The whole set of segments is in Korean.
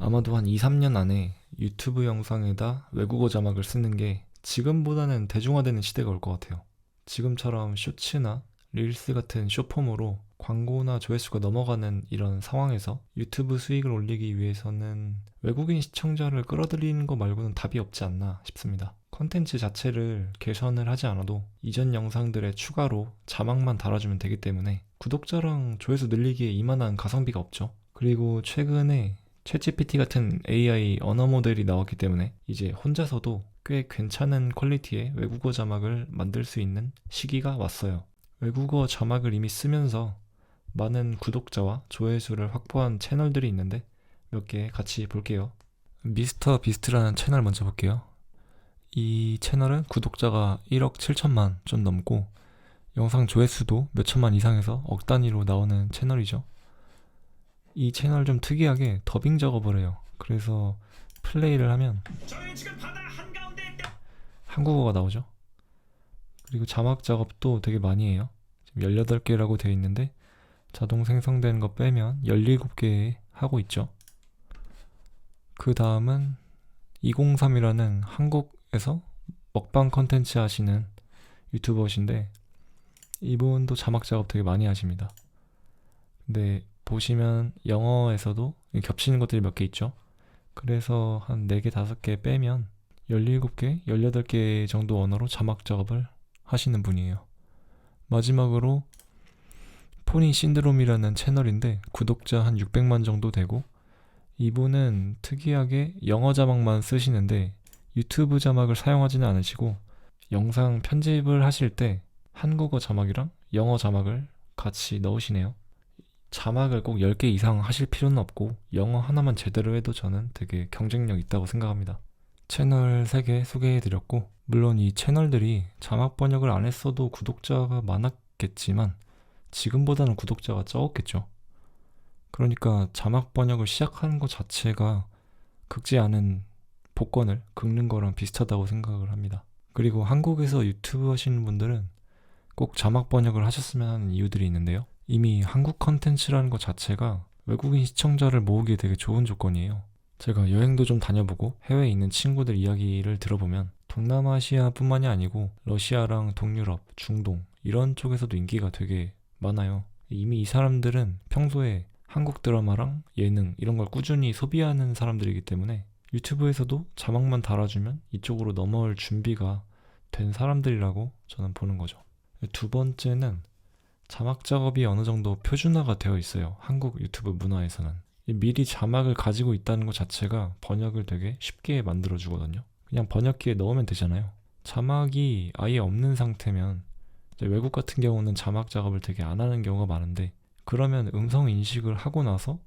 아마도 한 2, 3년 안에 유튜브 영상에다 외국어 자막을 쓰는 게 지금보다는 대중화되는 시대가 올 것 같아요. 지금처럼 쇼츠나 릴스 같은 숏폼으로 광고나 조회수가 넘어가는 이런 상황에서 유튜브 수익을 올리기 위해서는 외국인 시청자를 끌어들이는 거 말고는 답이 없지 않나 싶습니다. 컨텐츠 자체를 개선을 하지 않아도 이전 영상들의 추가로 자막만 달아주면 되기 때문에 구독자랑 조회수 늘리기에 이만한 가성비가 없죠. 그리고 최근에 챗GPT 같은 AI 언어 모델이 나왔기 때문에 이제 혼자서도 꽤 괜찮은 퀄리티의 외국어 자막을 만들 수 있는 시기가 왔어요. 외국어 자막을 이미 쓰면서 많은 구독자와 조회수를 확보한 채널들이 있는데 몇 개 같이 볼게요. 미스터 비스트라는 채널 먼저 볼게요. 이 채널은 구독자가 1억 7천만 좀 넘고 영상 조회수도 몇 천만 이상에서 억 단위로 나오는 채널이죠. 이 채널 좀 특이하게 더빙 작업을 해요. 그래서 플레이를 하면 한국어가 나오죠. 그리고 자막 작업도 되게 많이 해요. 지금 18개라고 되어 있는데 자동 생성되는 거 빼면 17개 하고 있죠. 그 다음은 203이라는 한국에서 먹방 컨텐츠 하시는 유튜버신데 이분도 자막 작업 되게 많이 하십니다. 근데 보시면 영어에서도 겹치는 것들이 몇 개 있죠. 그래서 한 4개, 5개 빼면 17개, 18개 정도 언어로 자막 작업을 하시는 분이에요. 마지막으로 포니 신드롬이라는 채널인데 구독자 한 600만 정도 되고 이분은 특이하게 영어 자막만 쓰시는데 유튜브 자막을 사용하지는 않으시고 영상 편집을 하실 때 한국어 자막이랑 영어 자막을 같이 넣으시네요. 자막을 꼭 10개 이상 하실 필요는 없고 영어 하나만 제대로 해도 저는 되게 경쟁력 있다고 생각합니다. 채널 3개 소개해드렸고 물론 이 채널들이 자막 번역을 안 했어도 구독자가 많았겠지만 지금보다는 구독자가 적었겠죠. 그러니까 자막 번역을 시작하는 것 자체가 긁지 않은 복권을 긁는 거랑 비슷하다고 생각을 합니다. 그리고 한국에서 유튜브 하시는 분들은 꼭 자막 번역을 하셨으면 하는 이유들이 있는데요. 이미 한국 컨텐츠라는 것 자체가 외국인 시청자를 모으기에 되게 좋은 조건이에요. 제가 여행도 좀 다녀보고 해외에 있는 친구들 이야기를 들어보면 동남아시아 뿐만이 아니고 러시아랑 동유럽, 중동 이런 쪽에서도 인기가 되게 많아요. 이미 이 사람들은 평소에 한국 드라마랑 예능 이런 걸 꾸준히 소비하는 사람들이기 때문에 유튜브에서도 자막만 달아주면 이쪽으로 넘어올 준비가 된 사람들이라고 저는 보는 거죠. 두 번째는 자막 작업이 어느 정도 표준화가 되어 있어요. 한국 유튜브 문화에서는. 미리 자막을 가지고 있다는 것 자체가 번역을 되게 쉽게 만들어 주거든요. 그냥 번역기에 넣으면 되잖아요. 자막이 아예 없는 상태면 이제 외국 같은 경우는 자막 작업을 되게 안 하는 경우가 많은데 그러면 음성 인식을 하고 나서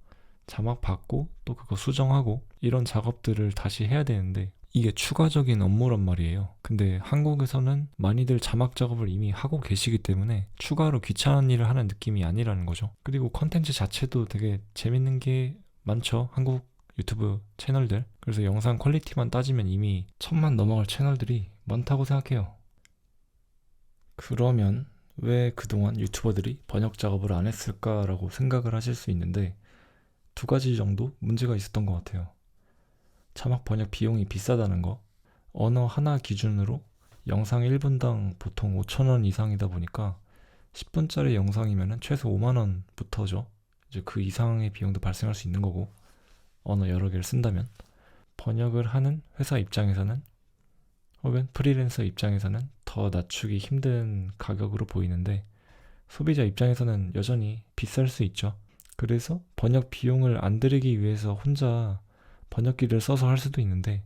자막 받고 또 그거 수정하고 이런 작업들을 다시 해야 되는데 이게 추가적인 업무란 말이에요. 근데 한국에서는 많이들 자막 작업을 이미 하고 계시기 때문에 추가로 귀찮은 일을 하는 느낌이 아니라는 거죠. 그리고 컨텐츠 자체도 되게 재밌는 게 많죠. 한국 유튜브 채널들. 그래서 영상 퀄리티만 따지면 이미 1000만 넘어갈 채널들이 많다고 생각해요. 그러면 왜 그동안 유튜버들이 번역 작업을 안 했을까라고 생각을 하실 수 있는데 두 가지 정도 문제가 있었던 것 같아요. 자막 번역 비용이 비싸다는 거. 언어 하나 기준으로 영상 1분당 보통 5,000원 이상이다 보니까 10분짜리 영상이면 최소 5만원부터죠. 이제 그 이상의 비용도 발생할 수 있는 거고 언어 여러 개를 쓴다면 번역을 하는 회사 입장에서는 혹은 프리랜서 입장에서는 더 낮추기 힘든 가격으로 보이는데 소비자 입장에서는 여전히 비쌀 수 있죠. 그래서 번역 비용을 안 들이기 위해서 혼자 번역기를 써서 할 수도 있는데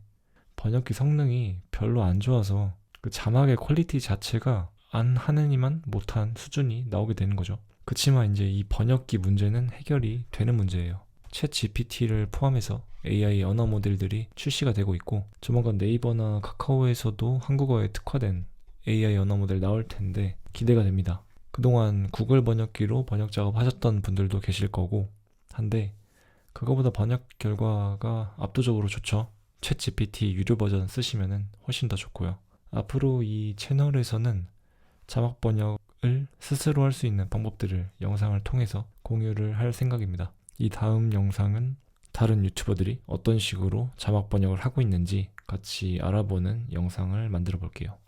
번역기 성능이 별로 안 좋아서 그 자막의 퀄리티 자체가 안 하느니만 못한 수준이 나오게 되는 거죠. 그치만 이제 이 번역기 문제는 해결이 되는 문제예요. 챗 GPT를 포함해서 AI 언어 모델들이 출시가 되고 있고 조만간 네이버나 카카오에서도 한국어에 특화된 AI 언어 모델 나올 텐데 기대가 됩니다. 그동안 구글 번역기로 번역 작업 하셨던 분들도 계실 거고 한데 그거보다 번역 결과가 압도적으로 좋죠. 챗 GPT 유료 버전 쓰시면 훨씬 더 좋고요. 앞으로 이 채널에서는 자막 번역을 스스로 할 수 있는 방법들을 영상을 통해서 공유를 할 생각입니다. 이 다음 영상은 다른 유튜버들이 어떤 식으로 자막 번역을 하고 있는지 같이 알아보는 영상을 만들어 볼게요.